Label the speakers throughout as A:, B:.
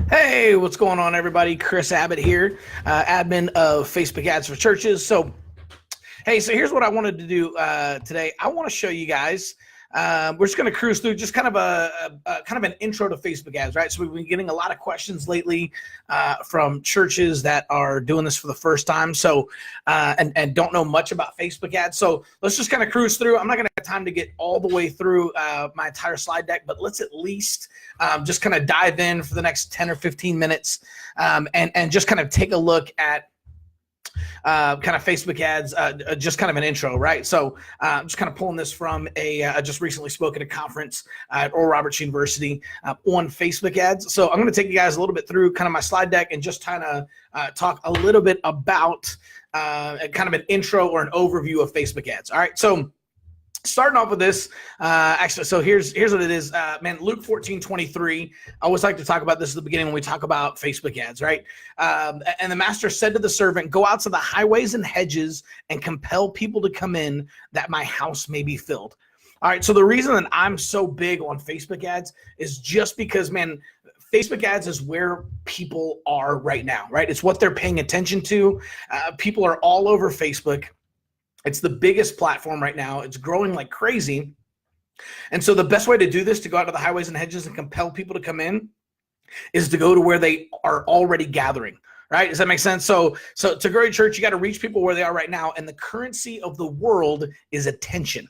A: Hey, what's going on, everybody? Chris Abbott here, admin of Facebook Ads for Churches. So here's what I wanted to do today. I want to show you guys. We're just going to cruise through just kind of an intro to Facebook ads, right? So we've been getting a lot of questions lately from churches that are doing this for the first time, and don't know much about Facebook ads. So let's just kind of cruise through. I'm not going to have time to get all the way through my entire slide deck, but let's at least just kind of dive in for the next 10 or 15 minutes and just kind of take a look at kind of Facebook ads, just kind of an intro, right? So I'm just kind of pulling this from I just recently spoke at a conference at Oral Roberts University on Facebook ads. So I'm going to take you guys a little bit through kind of my slide deck and just kind of talk a little bit about kind of an intro or an overview of Facebook ads. All right, so starting off with this, so here's what it is, Luke 14:23. I always like to talk about this at the beginning when we talk about Facebook ads, right? And the master said to the servant, "Go out to the highways and hedges and compel people to come in, that my house may be filled." All right, so the reason that I'm so big on Facebook ads is just because, Facebook ads is where people are right now, right? It's what they're paying attention to. People are all over Facebook. It's the biggest platform right now. It's growing like crazy. And so the best way to do this, to go out to the highways and hedges and compel people to come in, is to go to where they are already gathering, right? Does that make sense? So to grow your church, you got to reach people where they are right now. And the currency of the world is attention.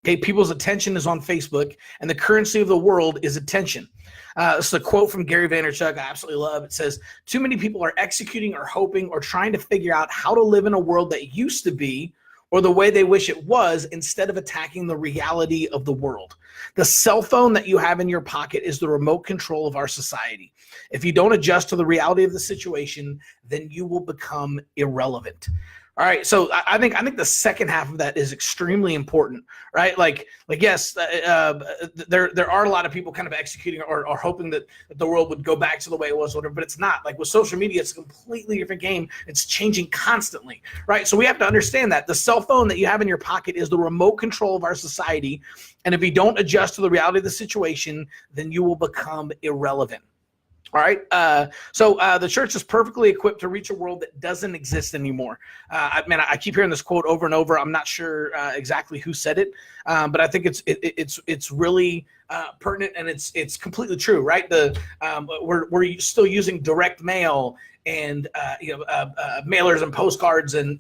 A: Okay, people's attention is on Facebook, and the currency of the world is attention. This is a quote from Gary Vaynerchuk I absolutely love. It says, "Too many people are executing or hoping or trying to figure out how to live in a world that used to be, or the way they wish it was, instead of attacking the reality of the world." The cell phone that you have in your pocket is the remote control of our society. If you don't adjust to the reality of the situation, then you will become irrelevant. All right, so I think the second half of that is extremely important, right? Like yes, there are a lot of people kind of executing or hoping that the world would go back to the way it was, whatever, but it's not. Like with social media, it's a completely different game. It's changing constantly, right? So we have to understand that the cell phone that you have in your pocket is the remote control of our society, and if you don't adjust to the reality of the situation, then you will become irrelevant. All right, so the church is perfectly equipped to reach a world that doesn't exist anymore. I keep hearing this quote over and over. I'm not sure exactly who said it, but I think it's really pertinent, and it's completely true, right? We're still using direct mail and mailers and postcards, and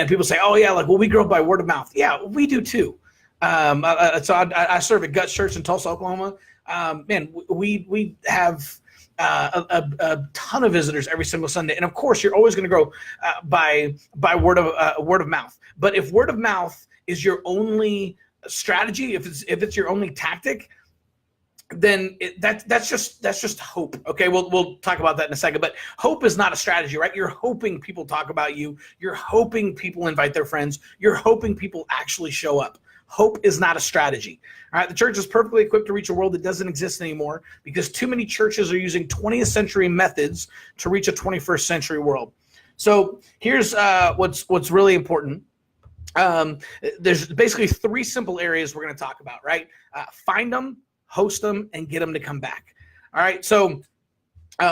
A: people say, "Oh yeah, we grew up by word of mouth." Yeah, we do too. So I serve at Guts Church in Tulsa, Oklahoma. We have a ton of visitors every single Sunday, and of course, you're always going to grow by word of mouth. But if word of mouth is your only strategy, if it's your only tactic, then that's just hope. Okay, we'll talk about that in a second. But hope is not a strategy, right? You're hoping people talk about you. You're hoping people invite their friends. You're hoping people actually show up. Hope is not a strategy. All right, the church is perfectly equipped to reach a world that doesn't exist anymore, because too many churches are using 20th century methods to reach a 21st century world. So here's what's really important. There's basically three simple areas we're going to talk about, right? Find them, host them, and get them to come back. All right, so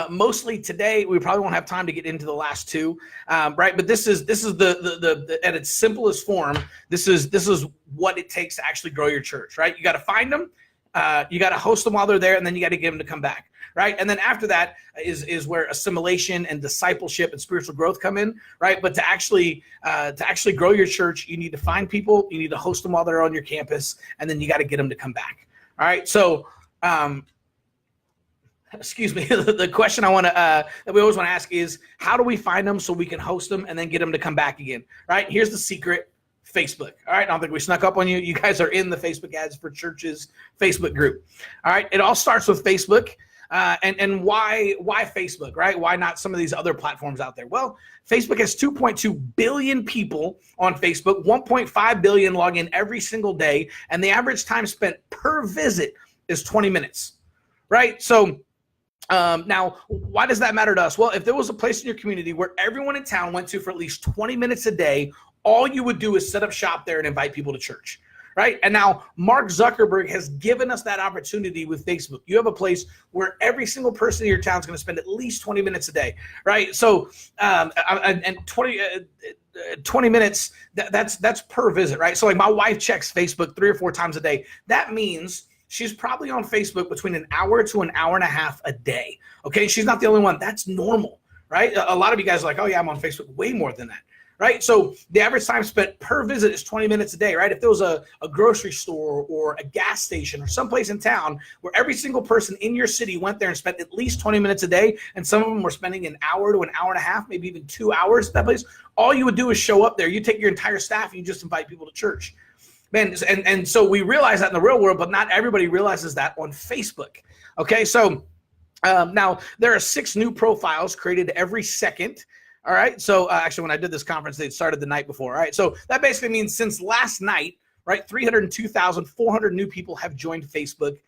A: mostly today, we probably won't have time to get into the last two, right? But this is the at its simplest form. This is what it takes to actually grow your church, right? You got to find them, you got to host them while they're there, and then you got to get them to come back, right? And then after that is where assimilation and discipleship and spiritual growth come in, right? But to actually grow your church, you need to find people, you need to host them while they're on your campus, and then you got to get them to come back. All right, so. Excuse me. The question I want to that we always want to ask is, how do we find them so we can host them and then get them to come back again? Right? Here's the secret: Facebook. All right. I don't think we snuck up on you. You guys are in the Facebook Ads for Churches Facebook group. All right. It all starts with Facebook. And why Facebook, right? Why not some of these other platforms out there? Well, Facebook has 2.2 billion people on Facebook, 1.5 billion log in every single day, and the average time spent per visit is 20 minutes, right? So now, why does that matter to us? Well, if there was a place in your community where everyone in town went to for at least 20 minutes a day, all you would do is set up shop there and invite people to church, right? And now Mark Zuckerberg has given us that opportunity with Facebook. You have a place where every single person in your town is going to spend at least 20 minutes a day, right? So, and 20 minutes, that's per visit, right? So like my wife checks Facebook 3 or 4 times a day. That means she's probably on Facebook between an hour to an hour and a half a day. Okay, she's not the only one. That's normal, right? A lot of you guys are like, oh yeah, I'm on Facebook way more than that, right? So the average time spent per visit is 20 minutes a day, right? If there was a grocery store or a gas station or someplace in town where every single person in your city went there and spent at least 20 minutes a day, and some of them were spending an hour to an hour and a half, maybe even 2 hours at that place, all you would do is show up there. You take your entire staff and you just invite people to church. Man, and so we realize that in the real world, but not everybody realizes that on Facebook. Okay, so now there are 6 new profiles created every second. All right, so actually when I did this conference, they started the night before. All right, so that basically means since last night, right, 302,400 new people have joined Facebook,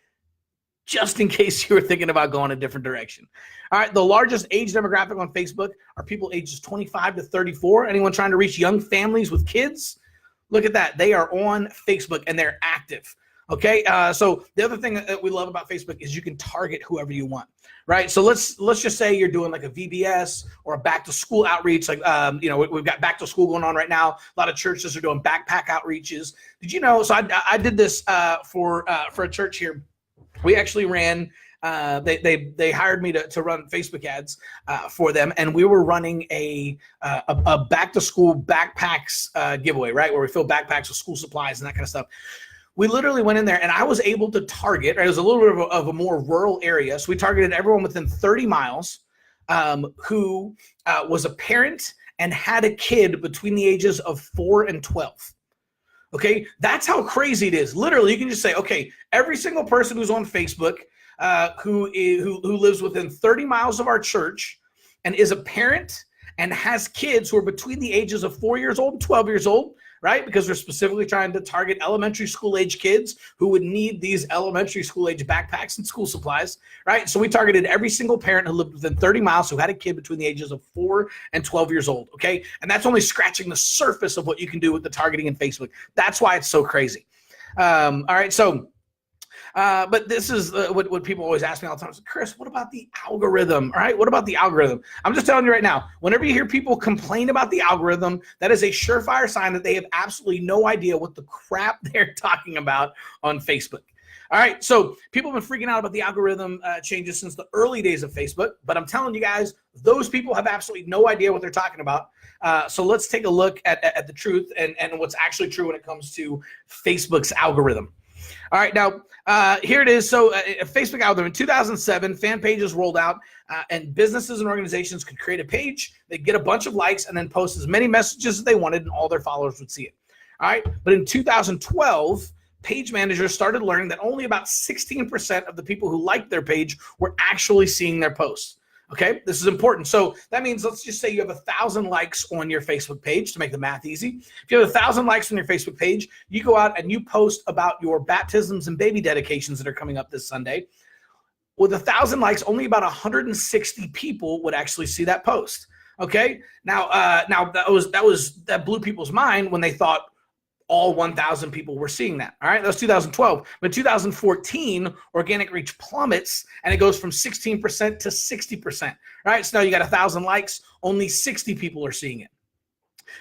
A: just in case you were thinking about going a different direction. All right, the largest age demographic on Facebook are people ages 25 to 34. Anyone trying to reach young families with kids? Look at that. They are on Facebook and they're active. Okay. So the other thing that we love about Facebook is you can target whoever you want, right? So let's just say you're doing like a VBS or a back to school outreach. Like, we've got back to school going on right now. A lot of churches are doing backpack outreaches. Did you know? So I did this for a church here. We actually ran. They hired me to run Facebook ads for them, and we were running a back to school backpacks giveaway, right, where we fill backpacks with school supplies and that kind of stuff. We literally went in there, and I was able to target. Right, it was a little bit of a more rural area, so we targeted everyone within 30 miles who was a parent and had a kid between the ages of 4 and 12. Okay, that's how crazy it is. Literally, you can just say, okay, every single person who's on Facebook who lives within 30 miles of our church and is a parent and has kids who are between the ages of 4 years old and 12 years old, right? Because we're specifically trying to target elementary school age kids who would need these elementary school age backpacks and school supplies, right? So we targeted every single parent who lived within 30 miles who had a kid between the ages of 4 and 12 years old, okay? And that's only scratching the surface of what you can do with the targeting in Facebook. That's why it's so crazy. All right, so but this is what people always ask me all the time. Chris, what about the algorithm? All right, what about the algorithm? I'm just telling you right now, whenever you hear people complain about the algorithm, that is a surefire sign that they have absolutely no idea what the crap they're talking about on Facebook. All right, so people have been freaking out about the algorithm changes since the early days of Facebook, but I'm telling you guys, those people have absolutely no idea what they're talking about. So let's take a look at the truth and what's actually true when it comes to Facebook's algorithm. All right, now here it is. So Facebook algorithm in 2007, fan pages rolled out, and businesses and organizations could create a page, they'd get a bunch of likes, and then post as many messages as they wanted, and all their followers would see it. All right, but in 2012, page managers started learning that only about 16% of the people who liked their page were actually seeing their posts. Okay, this is important. So that means, let's just say you have 1,000 likes on your Facebook page to make the math easy. If you have 1,000 likes on your Facebook page, you go out and you post about your baptisms and baby dedications that are coming up this Sunday. With 1,000 likes, only about 160 people would actually see that post. Okay, now that blew people's mind when they thought all 1,000 people were seeing that. All right, that was 2012. But in 2014, organic reach plummets, and it goes from 16% to 60%. All right, so now you got 1,000 likes, only 60 people are seeing it.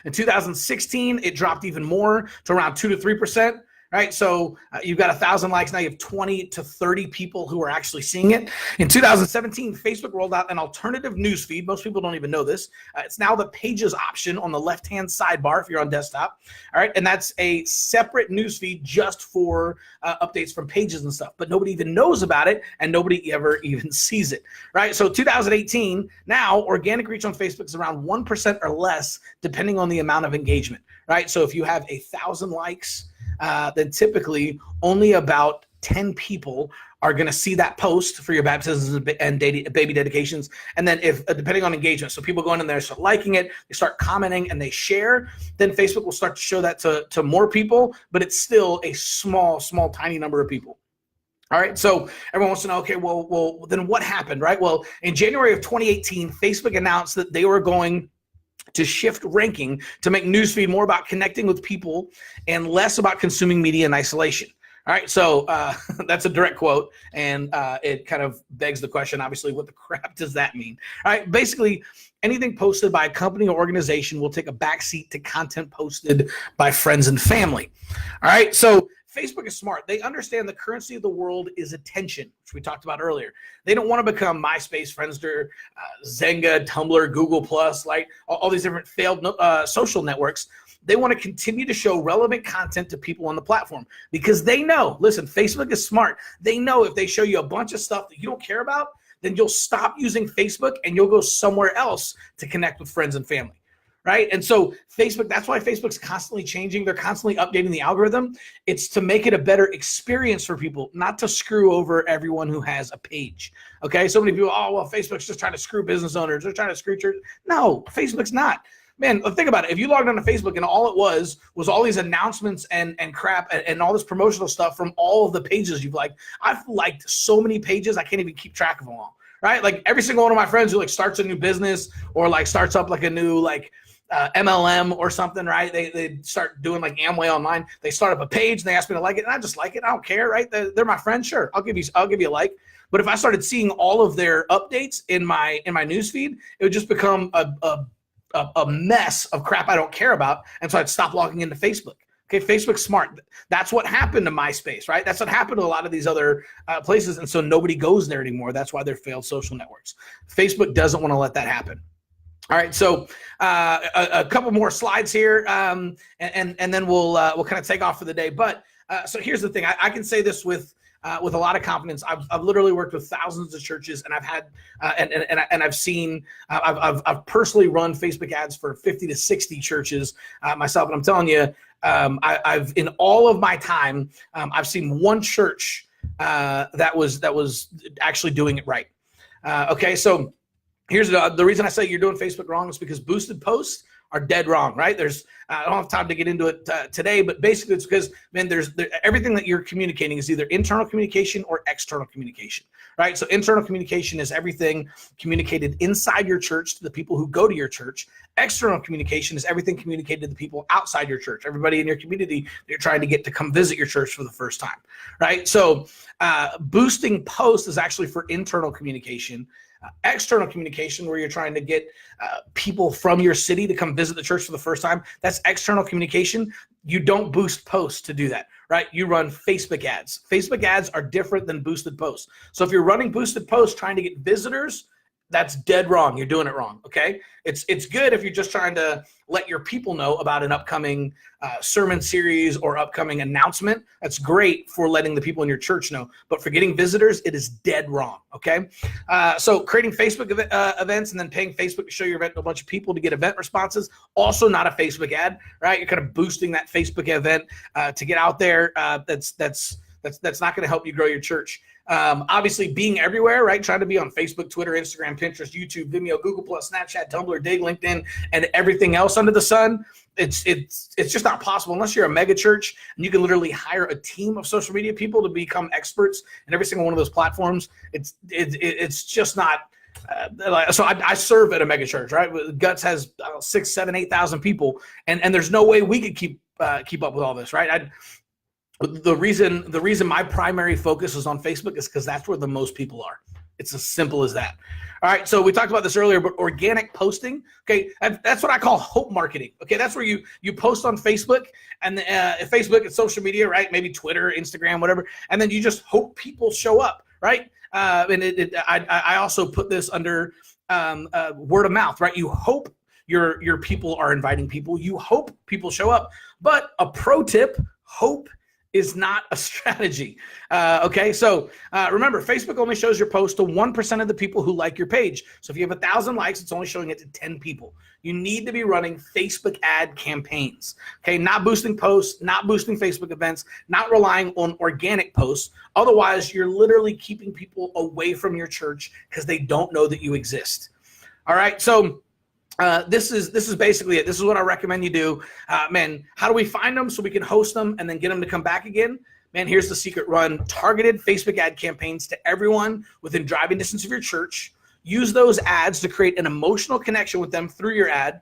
A: In 2016, it dropped even more to around 2 to 3%. Right, so you've got 1,000 likes. Now you have 20 to 30 people who are actually seeing it. In 2017, Facebook rolled out an alternative news feed. Most people don't even know this. It's now the pages option on the left-hand sidebar if you're on desktop. All right, and that's a separate news feed just for updates from pages and stuff. But nobody even knows about it, and nobody ever even sees it. Right, so 2018, now organic reach on Facebook is around 1% or less, depending on the amount of engagement. Right, so if you have 1,000 likes, then typically only about 10 people are going to see that post for your baptisms and baby dedications. And then if depending on engagement, so people go in there, start liking it, they start commenting, and they share, then Facebook will start to show that to more people, but it's still a small, tiny number of people. All right, so everyone wants to know, okay, well, then what happened, right? Well, in January of 2018, Facebook announced that they were going to shift ranking to make newsfeed more about connecting with people and less about consuming media in isolation. All right, so that's a direct quote, and it kind of begs the question, obviously, what the crap does that mean? All right, basically, anything posted by a company or organization will take a backseat to content posted by friends and family. All right, so Facebook is smart. They understand the currency of the world is attention, which we talked about earlier. They don't want to become MySpace, Friendster, Zynga, Tumblr, Google+, like all these different failed social networks. They want to continue to show relevant content to people on the platform because they know, listen, Facebook is smart. They know if they show you a bunch of stuff that you don't care about, then you'll stop using Facebook and you'll go somewhere else to connect with friends and family, right? And so Facebook, that's why Facebook's constantly changing. They're constantly updating the algorithm. It's to make it a better experience for people, not to screw over everyone who has a page, okay? So many people, oh, well, Facebook's just trying to screw business owners. They're trying to screw church. No, Facebook's not. Man, think about it. If you logged on to Facebook and all it was all these announcements and crap and all this promotional stuff from all of the pages you've liked. I've liked so many pages, I can't even keep track of them all, right? Like every single one of my friends who like starts a new business or like starts up like a new like MLM or something, right? They start doing like Amway online. They start up a page and they ask me to like it and I just like it. I don't care, right? They're my friends. Sure, I'll give you a like. But if I started seeing all of their updates in my newsfeed, it would just become a mess of crap I don't care about, and so I'd stop logging into Facebook. Okay, Facebook's smart. That's what happened to MySpace, right? That's what happened to a lot of these other places, and so nobody goes there anymore. That's why they're failed social networks. Facebook doesn't want to let that happen. All right, so a couple more slides here, and then we'll kind of take off for the day. But so here's the thing: I can say this with a lot of confidence. I've literally worked with thousands of churches, and I've had and I've seen I've personally run Facebook ads for 50 to 60 churches myself, and I'm telling you, I've in all of my time, I've seen one church that was actually doing it right. Okay, so here's the reason I say you're doing Facebook wrong is because boosted posts are dead wrong, right? I don't have time to get into it today, but basically it's because, man, everything that you're communicating is either internal communication or external communication, right? So internal communication is everything communicated inside your church to the people who go to your church. External communication is everything communicated to the people outside your church, everybody in your community that you're trying to get to come visit your church for the first time, right? So boosting posts is actually for internal communication. External communication, where you're trying to get people from your city to come visit the church for the first time, that's external communication. You don't boost posts to do that, right? You run Facebook ads. Facebook ads are different than boosted posts. So if you're running boosted posts trying to get visitors, that's dead wrong. You're doing it wrong, okay? It's good if you're just trying to let your people know about an upcoming sermon series or upcoming announcement. That's great for letting the people in your church know. But for getting visitors, it is dead wrong, okay? So creating Facebook events and then paying Facebook to show your event to a bunch of people to get event responses, also not a Facebook ad, right? You're kind of boosting that Facebook event to get out there. That's not going to help you grow your church. Obviously being everywhere, right? Trying to be on Facebook, Twitter, Instagram, Pinterest, YouTube, Vimeo, Google+, Snapchat, Tumblr, Dig, LinkedIn, and everything else under the sun. It's just not possible unless you're a mega church and you can literally hire a team of social media people to become experts in every single one of those platforms. It's just not. So I serve at a mega church, right? Guts has 6, 7, 8,000 people, and there's no way we could keep up with all this, right? The reason my primary focus is on Facebook is because that's where the most people are. It's as simple as that. All right, so we talked about this earlier, but organic posting, okay, that's what I call hope marketing. Okay, that's where you post on Facebook, and Facebook and social media, right? Maybe Twitter, Instagram, whatever, and then you just hope people show up, right? And I also put this under word of mouth, right? You hope your people are inviting people. You hope people show up. But a pro tip: hope is not a strategy. Okay, so remember, Facebook only shows your post to 1% of the people who like your page. So if you have 1,000 likes, it's only showing it to 10 people. You need to be running Facebook ad campaigns. Okay, not boosting posts, not boosting Facebook events, not relying on organic posts. Otherwise, you're literally keeping people away from your church because they don't know that you exist. All right, so this is basically it. This is what I recommend you do. Man, how do we find them so we can host them and then get them to come back again? Man, here's the secret: run targeted Facebook ad campaigns to everyone within driving distance of your church. Use those ads to create an emotional connection with them through your ad.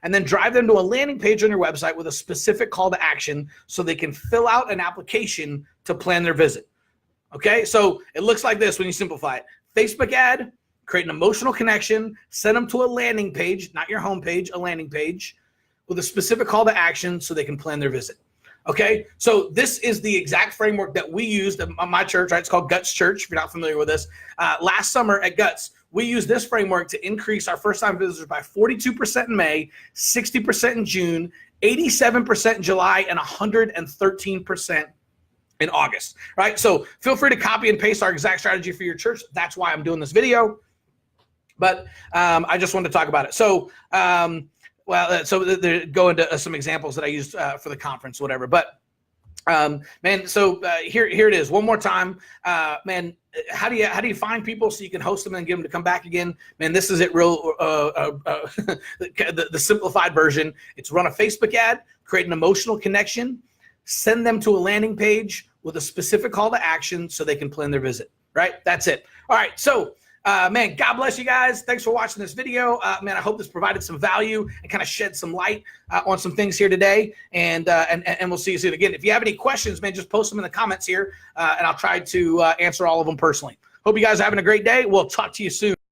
A: and then drive them to a landing page on your website with a specific call to action so they can fill out an application to plan their visit. Okay, so it looks like this when you simplify it. Facebook ad, create an emotional connection, send them to a landing page, not your home page, a landing page with a specific call to action so they can plan their visit. Okay, so this is the exact framework that we used at my church, right? It's called Guts Church, if you're not familiar with this. Last summer at Guts, we used this framework to increase our first-time visitors by 42% in May, 60% in June, 87% in July, and 113% in August, right? So feel free to copy and paste our exact strategy for your church. That's why I'm doing this video. But I just wanted to talk about it. So, so they're go into some examples that I used for the conference, whatever. But man, so here it is one more time. Man, how do you find people so you can host them and get them to come back again? Man, this is it real the simplified version. It's run a Facebook ad, create an emotional connection, send them to a landing page with a specific call to action so they can plan their visit, right? That's it. All right, so man, God bless you guys. Thanks for watching this video. Man, I hope this provided some value and kind of shed some light on some things here today. And we'll see you soon. Again, if you have any questions, man, just post them in the comments here, and I'll try to answer all of them personally. Hope you guys are having a great day. We'll talk to you soon.